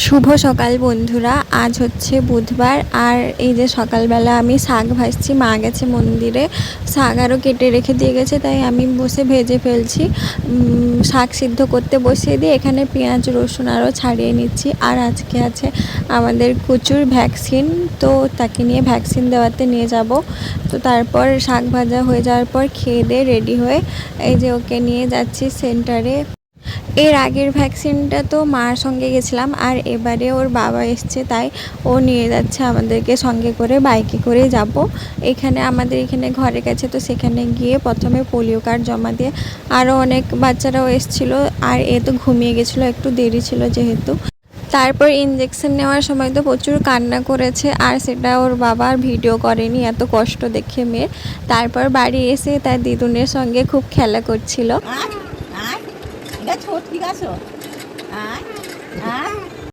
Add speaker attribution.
Speaker 1: শুভ সকাল বন্ধুরা। আজ হচ্ছে বুধবার, আর এই যে সকালবেলা আমি শাক ভাজছি। মা গেছে মন্দিরে, শাক আরও কেটে রেখে দিয়ে গেছে, তাই আমি বসে ভেজে ফেলছি। শাক সিদ্ধ করতে বসিয়ে দিয়ে এখানে পেঁয়াজ রসুন আরও ছাড়িয়ে নিচ্ছি। আর আজকে আছে আমাদের কুচুর ভ্যাকসিন, তো তাকে নিয়ে ভ্যাকসিন দেওয়াতে নিয়ে যাব। তো তারপর শাক ভাজা হয়ে যাওয়ার পর খেয়ে দিয়ে রেডি হয়ে এই যে ওকে নিয়ে যাচ্ছি সেন্টারে। এর আগের ভ্যাকসিনটা তো মার সঙ্গে গেছিলাম, আর এবারে ওর বাবা এসছে, তাই ও নিয়ে যাচ্ছে আমাদেরকে সঙ্গে করে, বাইকে করে যাব। এখানে আমাদের এখানে ঘরের কাছে, তো সেখানে গিয়ে প্রথমে পোলিও কার্ড জমা দিয়ে আরও অনেক বাচ্চারাও এসেছিলো, আর এ তো ঘুমিয়ে গেছিলো, একটু দেরি ছিল যেহেতু। তারপর ইঞ্জেকশন নেওয়ার সময় তো প্রচুর কান্না করেছে, আর সেটা ওর বাবার ভিডিও করেনি, এত কষ্ট দেখে মেয়ে। তারপর বাড়ি এসে তার দিদুনের সঙ্গে খুব খেলা করছিল।
Speaker 2: আয় আয়, এটা ছোট ঠিক আছে। আয় আয়